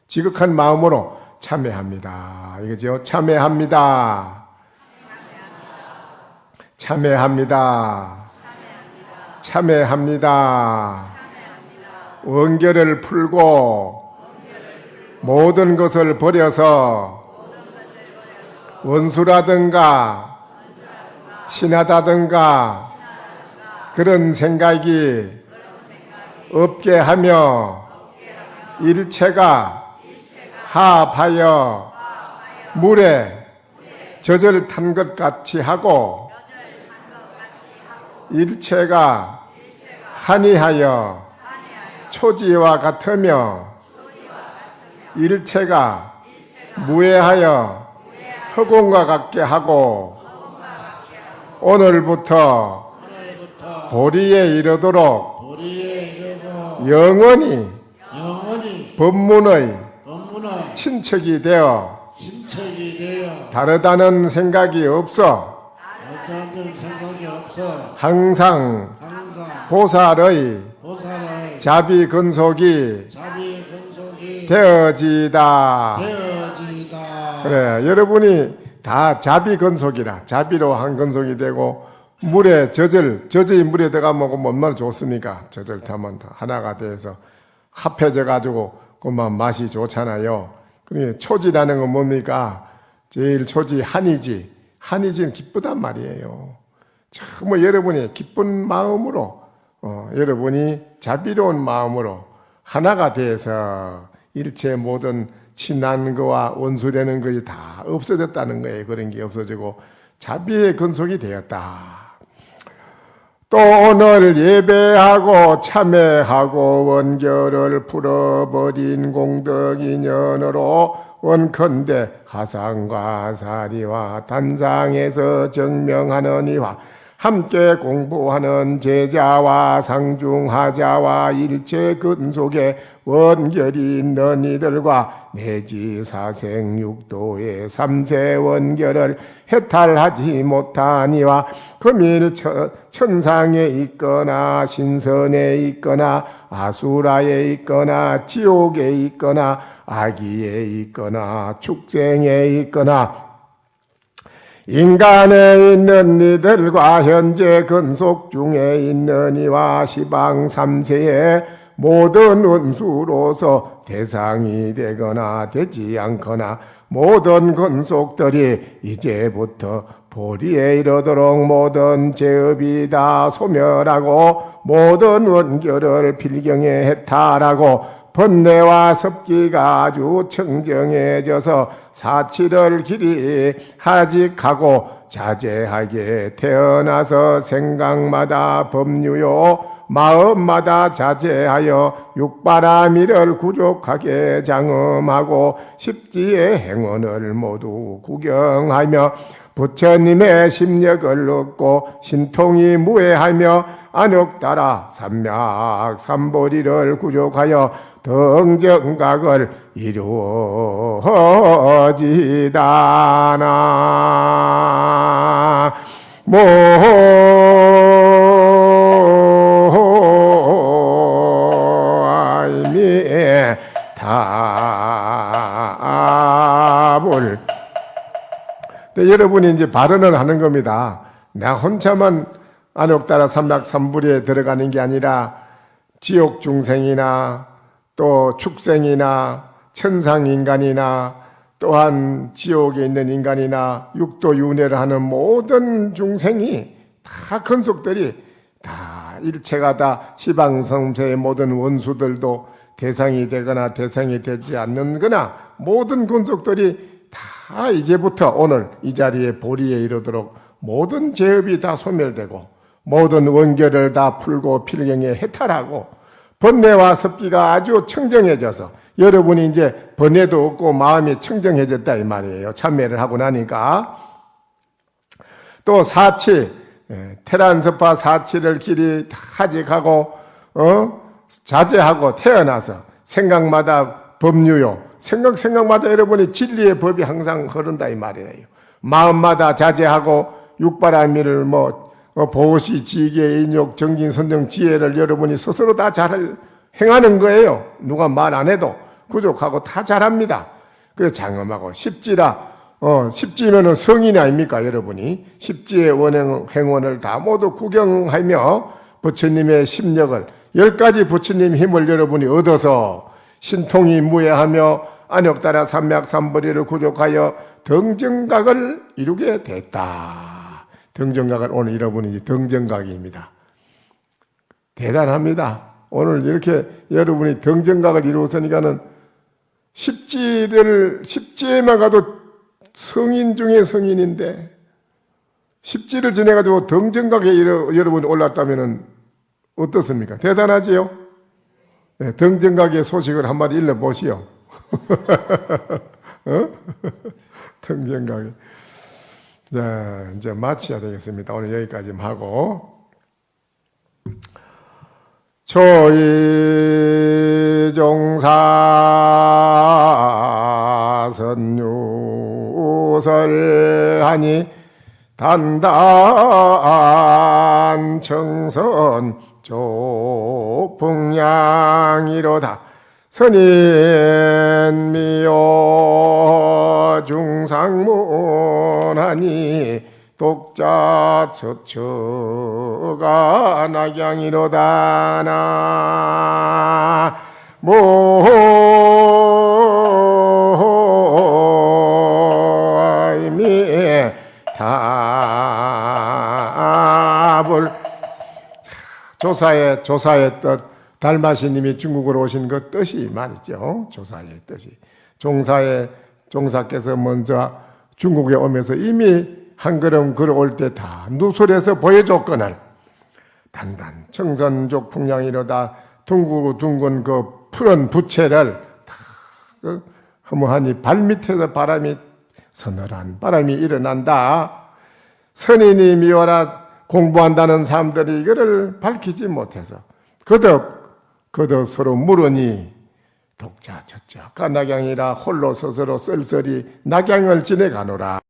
지극한 마음으로 참여합니다. 이거죠. 참여합니다. 참여합니다. 참여합니다. 원결을 풀고 모든 것을 버려서 원수라든가 친하다든가 그런 생각이 없게 하며 일체가 하합하여 물에 젖을 탄 것 같이 하고 일체가 한이하여 초지와 같으며 일체가 무해하여 허공과 같게 하고 오늘부터 보리에 이르도록 영원히 법문의 친척이 되어 다르다는 생각이 없어 항상 보살의 자비근속이 되어지다. 그래, 여러분이 다 자비근속이라, 자비로 한 근속이 되고 물에 젖의 물에 들어가 먹으면 얼마나 좋습니까? 젖을 타면 하나가 돼서 합해져 가지고 그만 맛이 좋잖아요. 그러니까 초지라는 건 뭡니까? 제일 초지 한이지. 한이지는 기쁘단 말이에요. 정말 여러분이 기쁜 마음으로, 여러분이 자비로운 마음으로 하나가 돼서 일체 모든 친한 거와 원수되는 것이 다 없어졌다는 거예요. 그런 게 없어지고 자비의 근속이 되었다. 또 오늘 예배하고 참회하고 원결을 풀어버린 공덕인연으로 원컨대 하상과 사리와 단상에서 정명하느니와 함께 공부하는 제자와 상중하자와 일체 근속에 원결이 있는 이들과 내지 사생육도의 삼세 원결을 해탈하지 못하니와 금일 천상에 있거나 신선에 있거나 아수라에 있거나 지옥에 있거나 아기에 있거나 축생에 있거나 인간에 있는 이들과 현재 근속 중에 있는 이와 시방 삼세의 모든 원수로서 대상이 되거나 되지 않거나 모든 근속들이 이제부터 보리에 이르도록 모든 죄업이 다 소멸하고 모든 원결을 필경에 해탈하고 번뇌와 섭기가 아주 청정해져서 사치를 길이 하직하고 자제하게 태어나서 생각마다 법류요 마음마다 자제하여 육바라미를 구족하게 장엄하고 십지의 행원을 모두 구경하며 부처님의 심력을 얻고 신통이 무해하며 안욕따라 삼약 삼보리를 구족하여 등정각을 이루어지다나 모아이미 답을 여러분이 이제 발언을 하는 겁니다. 나 혼자만 안욕따라 삼약 삼불에 들어가는 게 아니라 지옥 중생이나 또 축생이나 천상인간이나 또한 지옥에 있는 인간이나 육도윤회를 하는 모든 중생이 다 근속들이 다 일체가 다 시방성세의 모든 원수들도 대상이 되거나 대상이 되지 않는 거나 모든 근속들이 다 다 이제부터 오늘 이 자리에 보리에 이르도록 모든 죄업이 다 소멸되고 모든 원결을 다 풀고 필경에 해탈하고 번뇌와 습기가 아주 청정해져서 여러분이 이제 번뇌도 없고 마음이 청정해졌다 이 말이에요. 참회를 하고 나니까. 또 사치, 테란스파 사치를 길이 하직하고 자제하고 태어나서 생각마다 법률요. 생각마다 여러분이 진리의 법이 항상 흐른다 이 말이에요. 마음마다 자제하고 육바라밀을 보시, 지계, 인욕, 정진, 선정, 지혜를 여러분이 스스로 다 잘 행하는 거예요. 누가 말 안 해도 부족하고 다 잘합니다. 그래서 장엄하고 십지라 십지면은 성인 아닙니까 여러분이? 십지의 행원을 다 모두 구경하며 부처님의 심력을 10가지 부처님 힘을 여러분이 얻어서 신통이 무해하며 안욕따라 삼맥삼벌이를 구족하여 등정각을 이루게 됐다. 등정각을 오늘 여러분이 등정각입니다. 대단합니다. 오늘 이렇게 여러분이 등정각을 이루었으니까는 십지에만 가도 성인 중에 성인인데 십지를 지내가지고 등정각에 여러분이 올랐다면 어떻습니까? 대단하지요? 네, 등정각의 소식을 한마디 일러보시오. 등정각에. 자, 이제 마쳐야 되겠습니다. 오늘 여기까지 하고. 초이종사 선유설하니 단단 청선 조풍양이로다 선인미요 중상문하니 독자 처처가 낙양이로다 나모이미 답을 조사의 뜻 달마시님이 중국으로 오신 그 뜻이 말이죠. 조사의 뜻이 종사께서 먼저 중국에 오면서 이미 한 걸음 걸어올 때 다 누설해서 보여줬거늘 단단 청선족 풍량이로다 둥근 그 푸른 부채를 다 허무하니 발밑에서 서늘한 바람이 일어난다. 선인이 미워라 공부한다는 사람들이 이거를 밝히지 못해서 거듭 서로 물으니 독자 첫째 까낙양이라 홀로 스스로 쓸쓸히 낙양을 지내가노라.